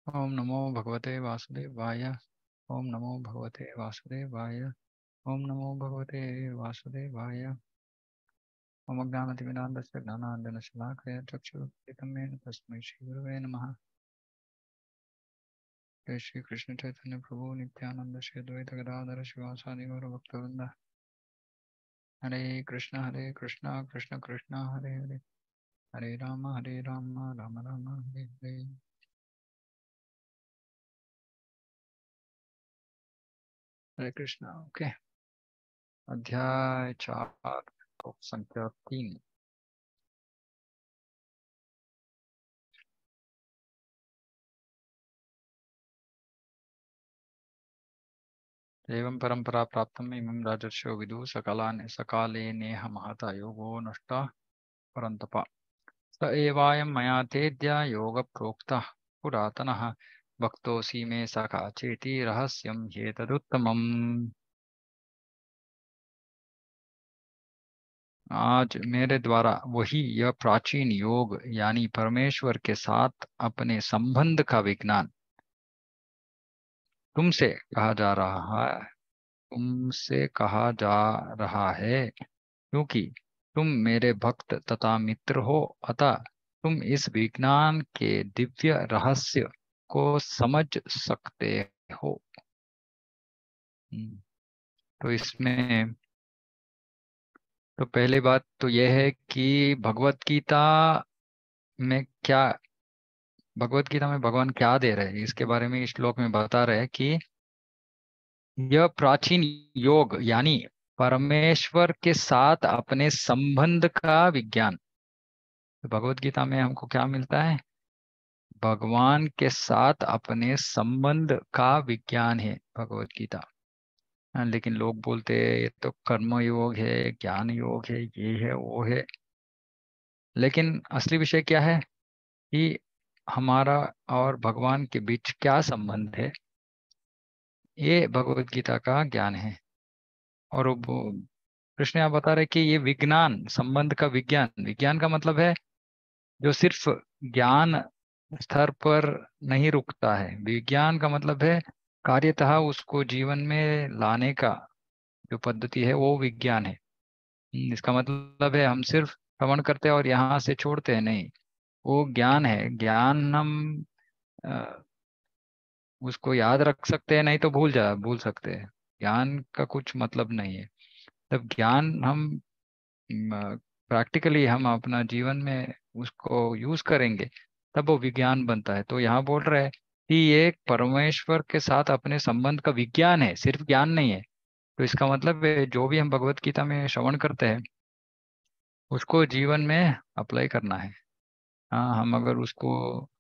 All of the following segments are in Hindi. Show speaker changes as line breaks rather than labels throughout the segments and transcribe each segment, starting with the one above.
ओम नमो भगवते वासुदेवाय। ओम नमो भगवते वासुदेवाय। ओम नमो भगवते वासुदेवाय। ओम ज्ञानतिमिरान्धस्य ज्ञानाञ्जनशलाकया चक्षुरुन्मिलितं येन तस्मै श्रीगुरवे नमः। जय श्री कृष्ण चैतन्य प्रभु नित्यानंद श्री अद्वैत गदाधर शिवासादि गौरभक्तवृंद। हरे कृष्ण कृष्ण कृष्ण हरे हरे, हरे राम राम राम हरे हरे। हरे कृष्ण। ओके। अध्याय 4, संख्या 3। एवं परंपरा प्राप्तम् इमं राजर्षयो विदुः सकाले नेह महता योगो नष्टः परन्तप। स एवायं मया तेद्य योगप्रोक्तः पुरातनः भक्तोऽसि मे सखा चेति रहस्यं ह्येतदुत्तमम्। आज मेरे द्वारा वही यह प्राचीन योग यानी परमेश्वर के साथ अपने संबंध का विज्ञान तुमसे कहा जा रहा है। तुमसे कहा जा रहा है क्योंकि तुम मेरे भक्त तथा मित्र हो, अतः तुम इस विज्ञान के दिव्य रहस्य को समझ सकते हो। हम्म, तो इसमें तो पहली बात तो यह है कि में क्या भगवत गीता में भगवान क्या दे रहे हैं इसके बारे में इस श्लोक में बता रहे हैं कि यह प्राचीन योग यानी परमेश्वर के साथ अपने संबंध का विज्ञान। तो भगवत गीता में हमको क्या मिलता है? भगवान के साथ अपने संबंध का विज्ञान है भगवत गीता। हाँ, लेकिन लोग बोलते हैं ये तो कर्म योग है, ज्ञान योग है, ये है वो है। लेकिन असली विषय क्या है कि हमारा और भगवान के बीच क्या संबंध है, ये भगवत गीता का ज्ञान है। और कृष्ण यहाँ बता रहे कि ये विज्ञान, संबंध का विज्ञान, विज्ञान का मतलब है जो सिर्फ ज्ञान स्तर पर नहीं रुकता है। विज्ञान का मतलब है कार्यतः उसको जीवन में लाने का जो पद्धति है वो विज्ञान है। इसका मतलब है हम सिर्फ श्रवण करते हैं और यहाँ से छोड़ते हैं, नहीं। वो ज्ञान है। ज्ञान हम अ, उसको याद रख सकते हैं, नहीं तो भूल सकते हैं। ज्ञान का कुछ मतलब नहीं है। तब ज्ञान हम प्रैक्टिकली हम अपना जीवन में उसको यूज करेंगे, तब वो विज्ञान बनता है। तो यहाँ बोल रहे हैं कि ये एक परमेश्वर के साथ अपने संबंध का विज्ञान है, सिर्फ ज्ञान नहीं है। तो इसका मतलब है जो भी हम भगवत गीता में श्रवण करते हैं उसको जीवन में अप्लाई करना है। हाँ, हम अगर उसको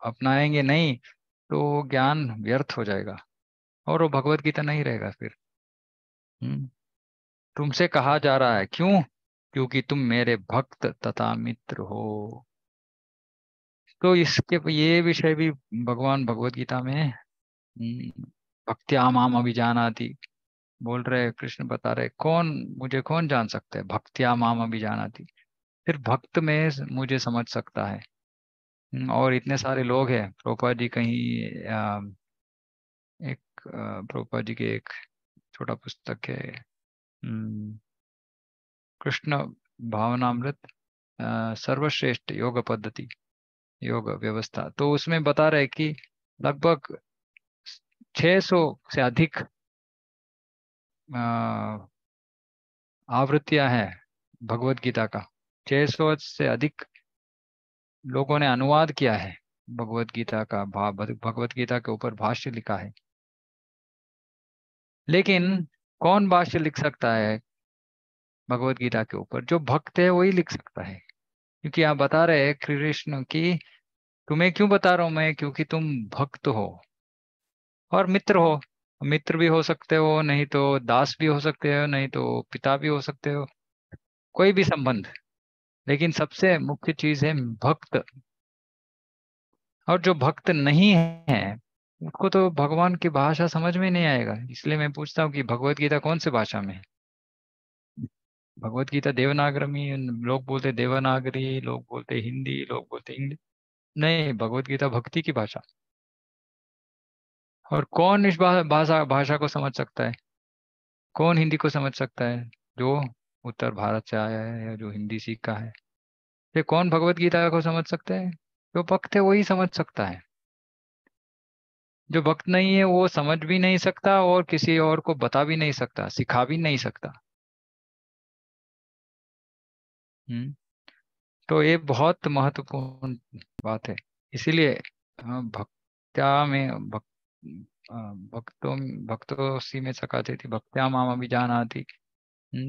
अपनाएंगे नहीं तो वो ज्ञान व्यर्थ हो जाएगा और वो भगवत गीता नहीं रहेगा फिर। हम्म तुमसे कहा जा रहा है क्यों? क्योंकि तुम मेरे भक्त तथा मित्र हो। तो इसके ये विषय भी भगवान भगवत गीता में भक्त्या माम अभिजानाति बोल रहे। कृष्ण बता रहे कौन, मुझे कौन जान सकता है? भक्त्या माम अभिजानाति, सिर्फ भक्त में मुझे समझ सकता है। और इतने सारे लोग हैं। प्रभुपाद जी कहीं प्रभुपाद जी के एक छोटा पुस्तक है, अम, कृष्ण भावनामृत, सर्वश्रेष्ठ योग पद्धति, योग व्यवस्था। तो उसमें बता रहे कि लगभग 600 से अधिक आवृत्तियां हैं भगवत गीता का। 600 से अधिक लोगों ने अनुवाद किया है भगवत गीता का। भगवत गीता के ऊपर भाष्य लिखा है। लेकिन कौन भाष्य लिख सकता है भगवत गीता के ऊपर? जो भक्त है वही लिख सकता है। क्योंकि आप बता रहे हैं कृष्ण की, तुम्हें क्यों बता रहा हूं मैं? क्योंकि तुम भक्त हो और मित्र हो। मित्र भी हो सकते हो, नहीं तो दास भी हो सकते हो, नहीं तो पिता भी हो सकते हो, कोई भी संबंध। लेकिन सबसे मुख्य चीज है भक्त। और जो भक्त नहीं है उसको तो भगवान की भाषा समझ में नहीं आएगा। इसलिए मैं पूछता हूँ कि भगवत गीता कौन से भाषा में है? भगवत गीता देवनागरी, लोग बोलते देवनागरी, लोग बोलते हिंदी, लोग बोलते इंग्लिश। नहीं, भगवत गीता भक्ति की भाषा। और कौन इस भाषा भाषा को समझ सकता है? कौन हिंदी को समझ सकता है? जो उत्तर भारत से आया है या जो हिंदी सीखा है। ये कौन भगवत गीता को समझ सकता है? जो भक्त है वही समझ सकता है। जो भक्त नहीं है वो समझ भी नहीं सकता और किसी और को बता भी नहीं सकता, सिखा भी नहीं सकता। हम्म। तो ये बहुत महत्वपूर्ण बात है। इसीलिए भक्त्या में भक्तों भक्तों सी में सकाते थी भक्त्या माम अभिजानाति।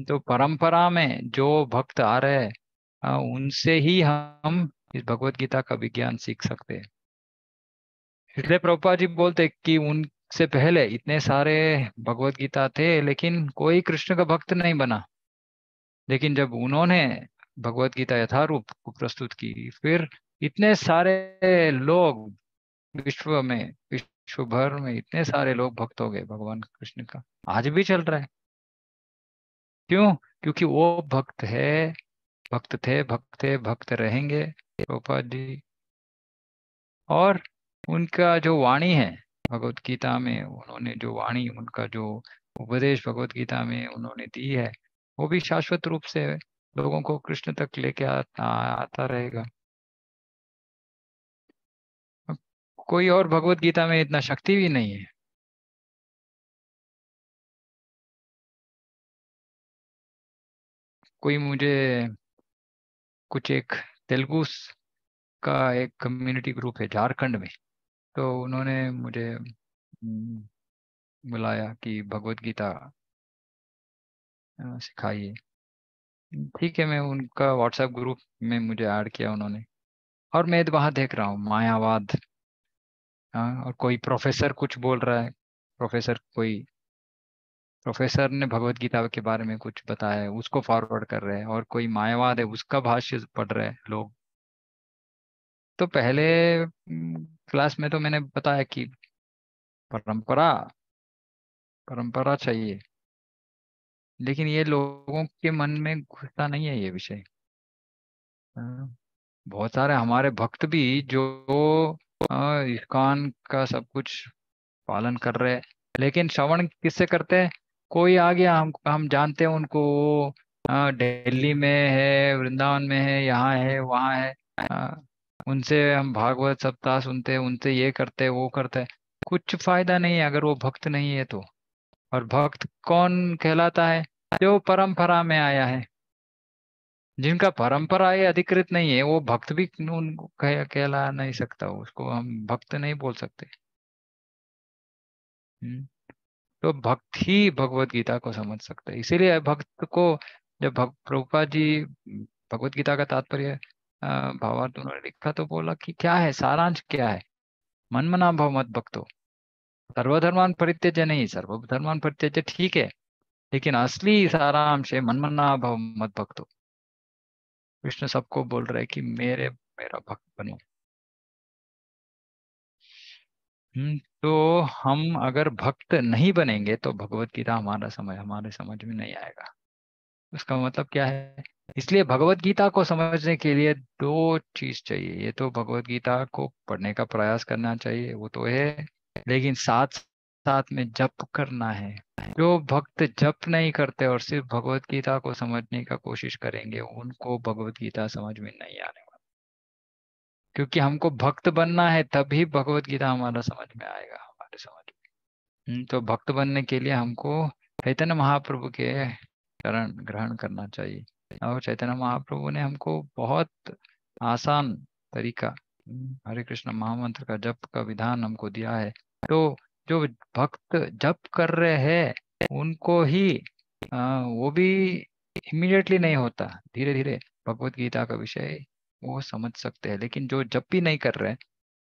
तो परंपरा में जो भक्त आ रहे हैं उनसे ही हम इस भगवत गीता का विज्ञान सीख सकते हैं। इसलिए प्रभुपाद जी बोलते कि उनसे पहले इतने सारे भगवत गीता थे लेकिन कोई कृष्ण का भक्त नहीं बना। लेकिन जब उन्होंने भगवत गीता यथारूप को प्रस्तुत की, फिर इतने सारे लोग विश्व में, विश्व भर में इतने सारे लोग भक्त हो गए भगवान कृष्ण का। आज भी चल रहा है। क्यों? क्योंकि वो भक्त है, भक्त थे, भक्त थे, भक्त रहेंगे प्रभुपाद जी। और उनका जो वाणी है भगवत गीता में, उन्होंने जो वाणी, उनका जो उपदेश भगवत गीता में उन्होंने दी है, वो भी शाश्वत रूप से लोगों को कृष्ण तक लेके आता रहेगा। कोई और भगवत गीता में इतना शक्ति भी नहीं है। कोई मुझे कुछ एक तेलुगु का एक कम्युनिटी ग्रुप है झारखंड में, तो उन्होंने मुझे बुलाया कि भगवत गीता सिखाइए। ठीक है, मैं उनका व्हाट्सएप ग्रुप में मुझे ऐड किया उन्होंने। और मैं वहां देख रहा हूँ मायावाद। हाँ, और कोई प्रोफेसर कुछ बोल रहा है। कोई प्रोफेसर ने भगवत गीता के बारे में कुछ बताया है, उसको फॉरवर्ड कर रहे हैं, और कोई मायावाद है उसका भाष्य पढ़ रहे हैं लोग। तो पहले क्लास में तो मैंने बताया कि परंपरा, परंपरा चाहिए। लेकिन ये लोगों के मन में घुसता नहीं है ये विषय। हाँ, बहुत सारे हमारे भक्त भी जो इस्कॉन का सब कुछ पालन कर रहे हैं, लेकिन श्रवण किससे करते हैं? कोई आ गया, हम जानते हैं उनको, दिल्ली में है, वृंदावन में है, यहाँ है, वहाँ है। उनसे हम भागवत सप्ताह सुनते हैं, उनसे ये करते हैं, वो करते हैं। कुछ फायदा नहीं है अगर वो भक्त नहीं है तो। और भक्त कौन कहलाता है? जो परंपरा में आया है। जिनका परंपरा ये अधिकृत नहीं है वो भक्त भी उनको कहला नहीं सकता, उसको हम भक्त नहीं बोल सकते। हम्म। तो भक्त ही भगवत गीता को समझ सकते हैं। इसीलिए भक्त को, जब प्रभुपाद जी भगवत गीता का तात्पर्य भावार्थ उन्होंने लिखा तो बोला कि क्या है सारांश, क्या है? मन मना भव मत भक्तो, सर्वधर्मान परित्यज्य नहीं, सर्वधर्मान परित्यज्य ठीक है, लेकिन असली सारांश है मन मना भव मत भक्तो। कृष्ण सबको बोल रहे हैं कि मेरा भक्त बनो। तो हम अगर भक्त नहीं बनेंगे तो भगवत गीता हमारे समझ में नहीं आएगा। उसका मतलब क्या है? इसलिए भगवत गीता को समझने के लिए दो चीज चाहिए। ये तो भगवत गीता को पढ़ने का प्रयास करना चाहिए, वो तो है, लेकिन साथ साथ में जप करना है। जो भक्त जप नहीं करते और सिर्फ भगवत गीता को समझने का कोशिश करेंगे, उनको भगवत गीता समझ में नहीं आने वाला। क्योंकि हमको भक्त बनना है, तभी भगवत गीता हमारा समझ में आएगा, हमारे समझ में। तो भक्त बनने के लिए हमको चैतन्य महाप्रभु के शरण ग्रहण करना चाहिए। और चैतन्य महाप्रभु ने हमको बहुत आसान तरीका, हरे कृष्ण महामंत्र का जप का विधान हमको दिया है। तो जो भक्त जप कर रहे हैं उनको ही वो भी इमीडिएटली नहीं होता, धीरे धीरे भगवत गीता का विषय वो समझ सकते हैं। लेकिन जो जप भी नहीं कर रहे,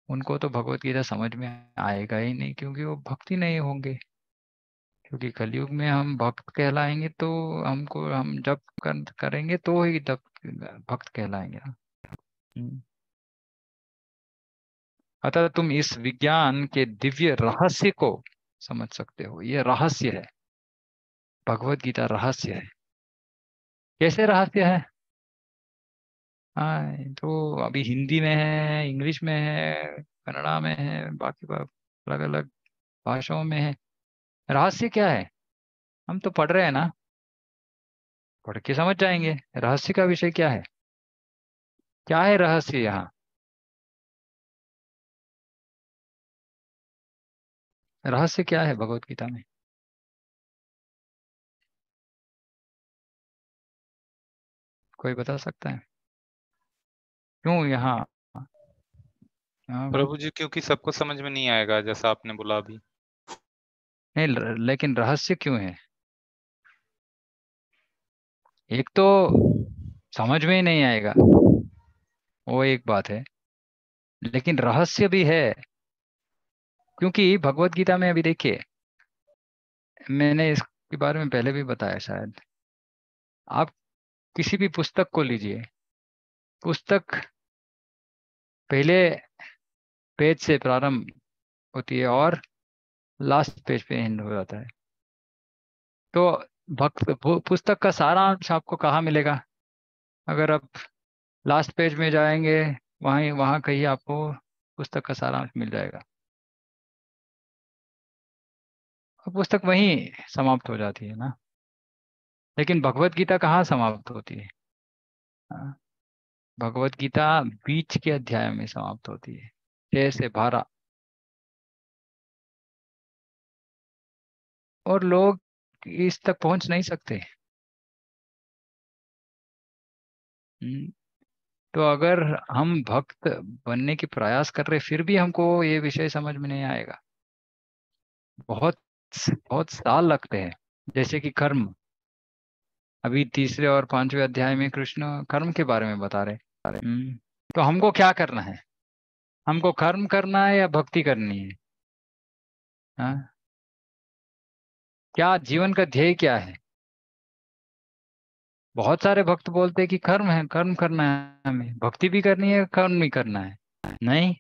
उनको तो भगवत गीता समझ में आएगा ही नहीं, क्योंकि वो भक्ति नहीं होंगे। क्योंकि कलयुग में हम भक्त कहलाएंगे तो हम जब करेंगे तो ही तब भक्त कहलाएंगे ना। हम्म। अतः तुम इस विज्ञान के दिव्य रहस्य को समझ सकते हो। ये रहस्य है, भगवत गीता रहस्य है। कैसे रहस्य है? हाँ, तो अभी हिंदी में है, इंग्लिश में है, कन्नड़ा में है, बाकी अलग अलग भाषाओं में है। रहस्य क्या है? हम तो पढ़ रहे हैं ना, पढ़ के समझ जाएंगे। रहस्य का विषय क्या है? क्या है रहस्य यहाँ? रहस्य क्या है भगवत गीता में? कोई बता सकता है? क्यों यहाँ? हाँ,
प्रभु जी, क्योंकि सबको समझ में नहीं आएगा जैसा आपने बोला अभी।
नहीं लेकिन रहस्य क्यों है? एक तो समझ में ही नहीं आएगा, वो एक बात है, लेकिन रहस्य भी है। क्योंकि भगवत गीता में अभी देखिए, मैंने इसके बारे में पहले भी बताया शायद। आप किसी भी पुस्तक को लीजिए, पुस्तक पहले पेज से प्रारंभ होती है और लास्ट पेज पे एंड हो जाता है। तो पुस्तक का सारांश आपको कहाँ मिलेगा? अगर आप लास्ट पेज में जाएंगे, वहीं वहाँ कहीं आपको पुस्तक का सारांश मिल जाएगा, और पुस्तक वहीं समाप्त हो जाती है ना। लेकिन भगवत गीता कहाँ समाप्त होती है? हाँ, भगवत गीता बीच के अध्याय में समाप्त होती है, 6 से 12। और लोग इस तक पहुंच नहीं सकते। हम्म, तो अगर हम भक्त बनने की प्रयास कर रहे फिर भी हमको ये विषय समझ में नहीं आएगा, बहुत बहुत साल लगते हैं। जैसे कि कर्म, अभी तीसरे और पांचवें अध्याय में कृष्ण कर्म के बारे में बता रहे। तो हमको क्या करना है? हमको कर्म करना है या भक्ति करनी है? हाँ? क्या जीवन का ध्येय क्या है? बहुत सारे भक्त बोलते हैं कि कर्म है, कर्म करना है, हमें भक्ति भी करनी है, कर्म भी करना है। नहीं,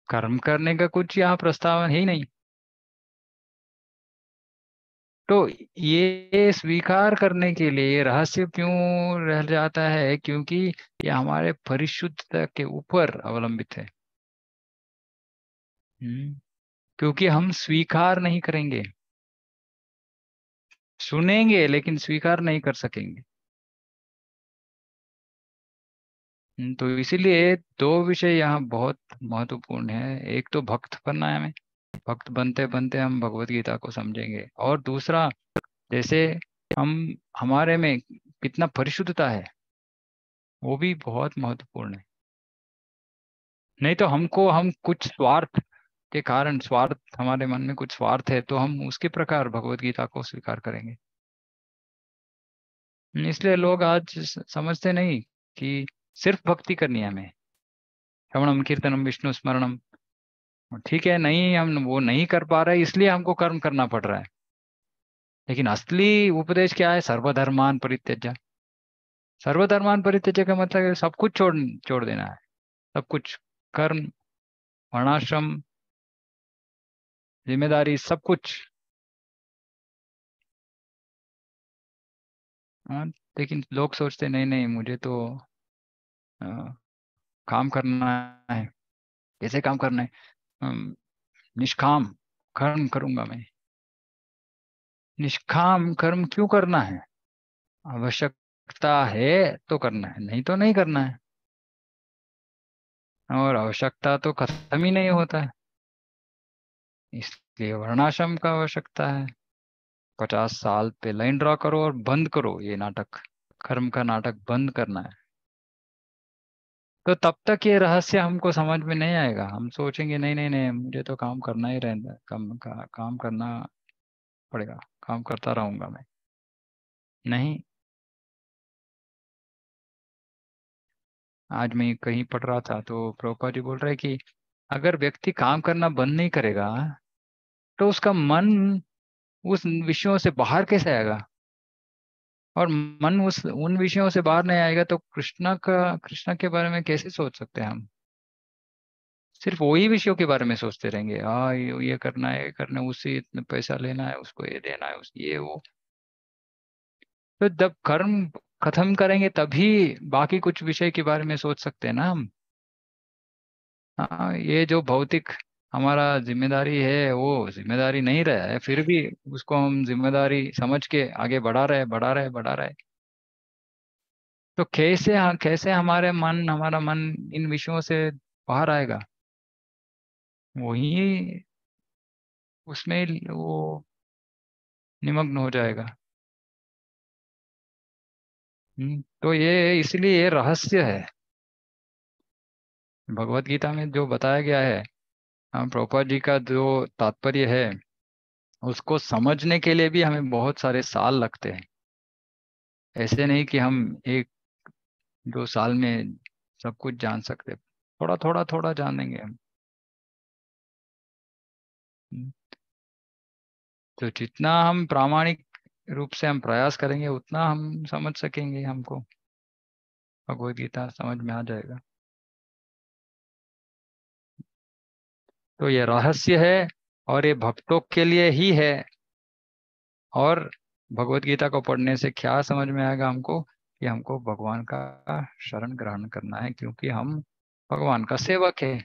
कर्म करने का कुछ यहाँ प्रस्ताव है ही नहीं। तो ये स्वीकार करने के लिए ये रहस्य क्यों रह जाता है? क्योंकि ये हमारे परिशुद्धता के ऊपर अवलंबित है। हम्म, क्योंकि हम स्वीकार नहीं करेंगे, सुनेंगे लेकिन स्वीकार नहीं कर सकेंगे। तो इसीलिए दो विषय यहाँ बहुत महत्वपूर्ण है। एक तो भक्त बनना है हमें, भक्त बनते बनते हम भगवत गीता को समझेंगे। और दूसरा, जैसे हम हमारे में कितना परिशुद्धता है, वो भी बहुत महत्वपूर्ण है। नहीं तो हम कुछ स्वार्थ के कारण, स्वार्थ हमारे मन में कुछ स्वार्थ है तो हम उसके प्रकार भगवत गीता को स्वीकार करेंगे। इसलिए लोग आज समझते नहीं कि सिर्फ भक्ति करनी है हमें, श्रवणम कीर्तनम विष्णु स्मरणम। ठीक है, नहीं हम वो नहीं कर पा रहे इसलिए हमको कर्म करना पड़ रहा है। लेकिन असली उपदेश क्या है? सर्वधर्मान परित्यज्य। सर्वधर्मान परित्यज्य का मतलब है सब कुछ छोड़ छोड़ देना है, सब कुछ। कर्म, वर्णाश्रम, जिम्मेदारी, सब कुछ। हाँ, लेकिन लोग सोचते नहीं नहीं मुझे तो अ, काम करना है। कैसे काम करना है? अम, निष्काम कर्म करूंगा मैं। निष्काम कर्म क्यों करना है? आवश्यकता है तो करना है, नहीं तो नहीं करना है। और आवश्यकता तो खत्म ही नहीं होता है, इसलिए वर्णाश्रम का आवश्यकता है। 50 साल पे लाइन ड्रॉ करो और बंद करो ये नाटक, कर्म का नाटक बंद करना है। तो तब तक ये रहस्य हमको समझ में नहीं आएगा। हम सोचेंगे नहीं नहीं नहीं मुझे तो काम करना ही रहता है, काम करना पड़ेगा, काम करता रहूंगा मैं। नहीं, आज मैं कहीं पढ़ रहा था तो प्रभुपाद जी बोल रहे कि अगर व्यक्ति काम करना बंद नहीं करेगा तो उसका मन उस विषयों से बाहर कैसे आएगा? और मन उस उन विषयों से बाहर नहीं आएगा तो कृष्णा के बारे में कैसे सोच सकते हैं हम? सिर्फ वही विषयों के बारे में सोचते रहेंगे, हाँ ये करना है, ये करना है, उससे इतना पैसा लेना है, उसको ये देना है, उस ये वो। तो जब कर्म खत्म करेंगे तभी बाकी कुछ विषय के बारे में सोच सकते हैं ना हम। हाँ, ये जो भौतिक हमारा जिम्मेदारी है, वो जिम्मेदारी नहीं रहा है, फिर भी उसको हम जिम्मेदारी समझ के आगे बढ़ा रहे। तो कैसे हमारा मन इन विषयों से बाहर आएगा? वही उसमें वो निमग्न हो जाएगा। तो ये इसलिए ये रहस्य है भगवत गीता में जो बताया गया है। प्रभुपाद जी का जो तात्पर्य है, उसको समझने के लिए भी हमें बहुत सारे साल लगते हैं। ऐसे नहीं कि हम एक दो साल में सब कुछ जान सकते, थोड़ा जानेंगे हम। हम्म, तो जितना हम प्रामाणिक रूप से हम प्रयास करेंगे, उतना हम समझ सकेंगे, हमको भगवत गीता समझ में आ जाएगा। तो ये रहस्य है, और ये भक्तों के लिए ही है। और भगवत गीता को पढ़ने से क्या समझ में आएगा हमको, कि हमको भगवान का शरण ग्रहण करना है, क्योंकि हम भगवान का सेवक है।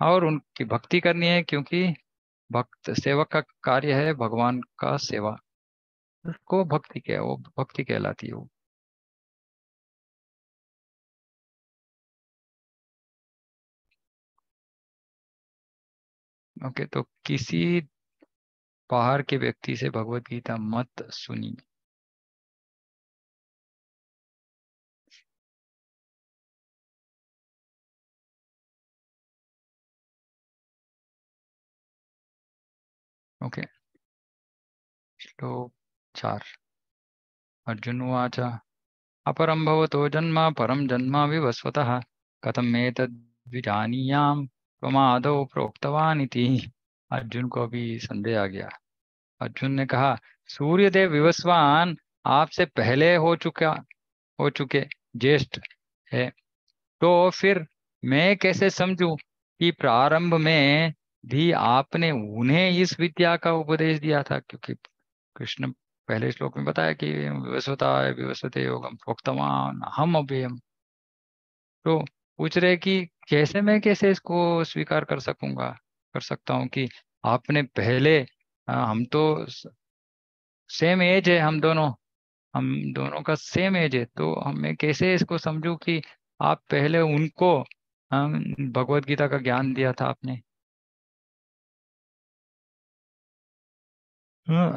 और उनकी भक्ति करनी है, क्योंकि भक्त सेवक का कार्य है भगवान का सेवा। उसको भक्ति क्या, वो भक्ति कहलाती है वो। ओके, तो किसी बाहर के व्यक्ति से भगवत गीता मत सुनिए। ओके। श्लोक 4। अर्जुन उवाच अपरं भवतो जन्म परं जन्म विवस्वतः कथम एतद्विजानीयाम् त्वमादौ प्रोक्तवान् इति। अर्जुन को अभी संदेह आ गया। अर्जुन ने कहा, सूर्यदेव विवस्वान आपसे पहले हो चुके ज्येष्ठ है, तो फिर मैं कैसे समझूं कि प्रारंभ में भी आपने उन्हें इस विद्या का उपदेश दिया था? क्योंकि कृष्ण पहले श्लोक में बताया कि विवस्वता विवस्वते योगम प्रोक्तवान हम अव्ययम। तो पूछ रहे कि कैसे इसको स्वीकार कर सकता हूँ कि आपने पहले, हम तो सेम एज है हम दोनों का सेम एज है, तो हमें कैसे इसको समझूं कि आप पहले उनको भगवत गीता का ज्ञान दिया था आपने।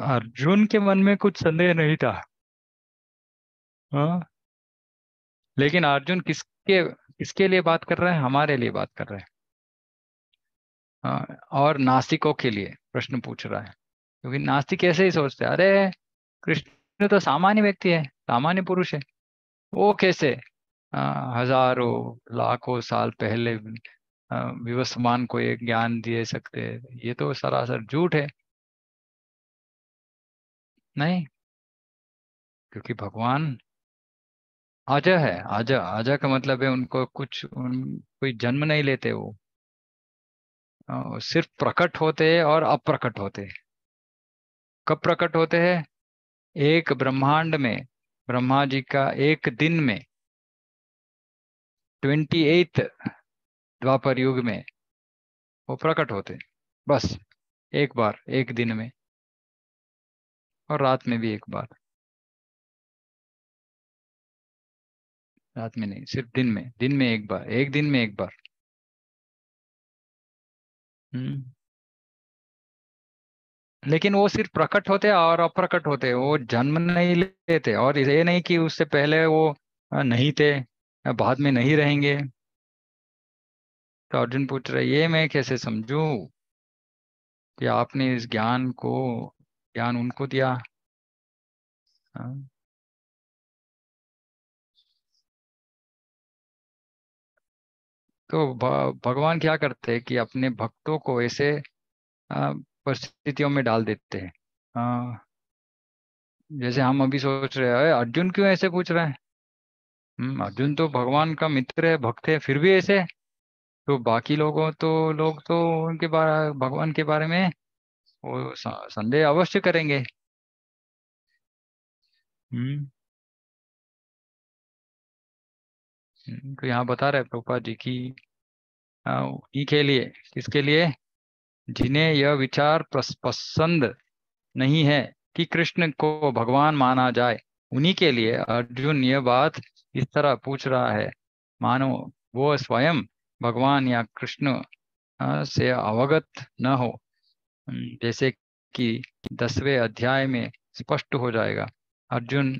अर्जुन के मन में कुछ संदेह नहीं था। हाँ, लेकिन अर्जुन किसके लिए बात कर रहा है? हमारे लिए बात कर रहा है। और नास्तिकों के लिए प्रश्न पूछ रहा है, क्योंकि नास्तिक ऐसे ही सोचते हैं, अरे कृष्ण तो सामान्य व्यक्ति है, सामान्य पुरुष है, वो कैसे हजारों लाखों साल पहले विवस्वान को एक ज्ञान दे सकते हैं? ये तो सरासर झूठ है। नहीं, क्योंकि भगवान अजय है। अजय अजय का मतलब है उनको कोई जन्म नहीं लेते वो। सिर्फ प्रकट होते हैं और अप्रकट होते हैं। कब प्रकट होते हैं? एक ब्रह्मांड में, ब्रह्मा जी का एक दिन में, 28th द्वापर युग में वो प्रकट होते हैं। बस एक बार, एक दिन में, और रात में भी एक बार। रात में नहीं, सिर्फ दिन में एक बार, एक दिन में एक बार। हम्म। लेकिन वो सिर्फ प्रकट होते हैं और अप्रकट होते हैं, वो जन्म नहीं लेते, और ये नहीं कि उससे पहले वो नहीं थे, बाद में नहीं रहेंगे। तो अर्जुन पूछ रहे, ये मैं कैसे समझूं कि आपने इस ज्ञान उनको दिया? हाँ, तो भगवान क्या करते हैं कि अपने भक्तों को ऐसे परिस्थितियों में डाल देते हैं। जैसे हम अभी सोच रहे हैं, "अरे, अर्जुन क्यों ऐसे पूछ रहे हैं? अर्जुन तो भगवान का मित्र है, भक्त है, फिर भी ऐसे।" तो बाकी लोग तो उनके बारे भगवान के बारे में वो संदेह अवश्य करेंगे। हम्म। तो यहाँ बता रहे प्रभुपाद जी की उन्हीं के लिए, किसके लिए? जिन्हें यह विचार पसंद नहीं है कि कृष्ण को भगवान माना जाए, उन्हीं के लिए अर्जुन यह बात इस तरह पूछ रहा है, मानो वो स्वयं भगवान या कृष्ण से अवगत न हो। जैसे कि 10वें अध्याय में स्पष्ट हो जाएगा। अर्जुन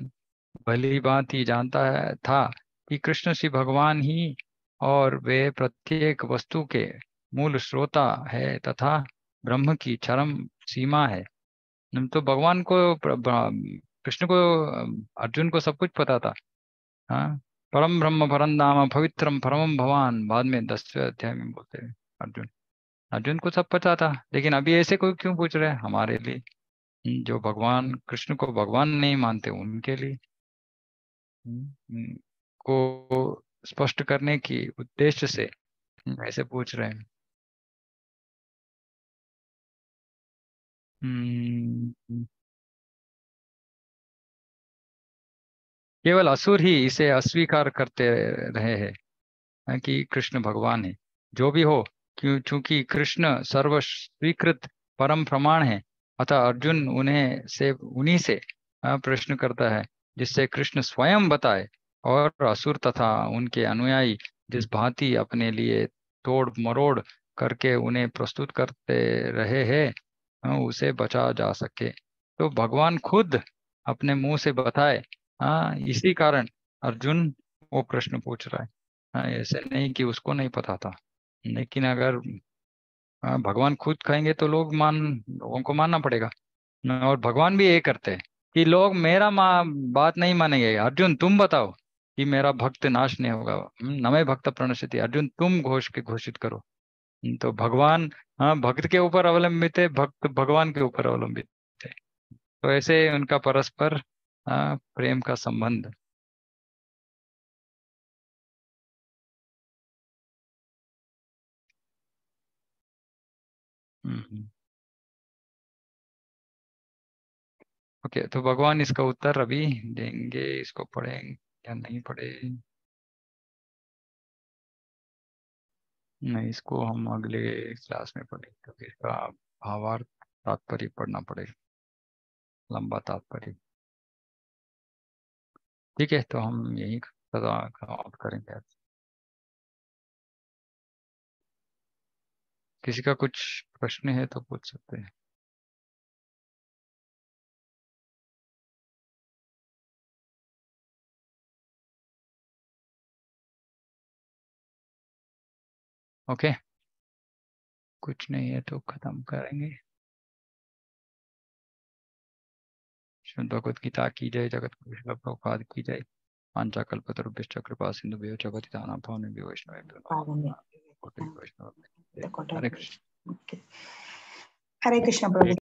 भली भांति जानता था कि कृष्ण श्री भगवान ही और वे प्रत्येक वस्तु के मूल श्रोता है तथा ब्रह्म की चरम सीमा है। तो भगवान को कृष्ण को, अर्जुन को सब कुछ पता था। हाँ, परम ब्रह्म परम धाम पवित्रम परमम भवान, बाद में 10वें अध्याय में बोलते हैं अर्जुन। अर्जुन को सब पता था, लेकिन अभी ऐसे कोई क्यों पूछ रहे हैं? हमारे लिए, जो भगवान कृष्ण को भगवान नहीं मानते उनके लिए, को स्पष्ट करने की उद्देश्य से ऐसे पूछ रहे हैं। केवल असुर ही इसे अस्वीकार करते रहे हैं कि कृष्ण भगवान है। जो भी हो, क्यों, चूंकि कृष्ण सर्व स्वीकृत परम प्रमाण है, अतः अर्जुन उन्हीं से प्रश्न करता है जिससे कृष्ण स्वयं बताए, और असुर तथा उनके अनुयायी जिस भांति अपने लिए तोड़ मरोड़ करके उन्हें प्रस्तुत करते रहे हैं, उसे बचा जा सके। तो भगवान खुद अपने मुंह से बताए। हाँ, इसी कारण अर्जुन वो प्रश्न पूछ रहा है। हाँ, ऐसे नहीं कि उसको नहीं पता था, लेकिन अगर भगवान खुद कहेंगे तो लोगों को मानना पड़ेगा। और भगवान भी ये करते हैं कि लोग मेरा बात नहीं मानेंगे। अर्जुन तुम बताओ कि मेरा भक्त नाश नहीं होगा। नमे भक्त प्रणश्यति, अर्जुन तुम घोषित करो। तो भगवान, हाँ, भक्त के ऊपर अवलंबित है, भक्त भगवान के ऊपर अवलंबित है। तो ऐसे उनका परस्पर प्रेम का संबंध। ओके, तो भगवान इसका उत्तर अभी देंगे। इसको पढ़ें या नहीं पढ़े? नहीं, इसको हम अगले क्लास में पढ़ेंगे, क्योंकि इसका भावार्थ तात्पर्य पढ़ना पड़ेगा, लंबा तात्पर्य। ठीक है, तो हम यही सदा समाप्त करेंगे आज। किसी का कुछ प्रश्न है तो पूछ सकते हैं। ओके, कुछ नहीं है तो खत्म करेंगे। श्रीमद् भगवद गीता की जय। जगत गुरु श्रील प्रभुपाद की जय। पांचाकल्पतरुभ्यश्च कृपा सिंधुभ्यो च पतितानां पावनेभ्यो वैष्णवेभ्यो नमो नमः। कोटि वैष्णव। हरे कृष्ण।
हरे कृष्ण प्रभु।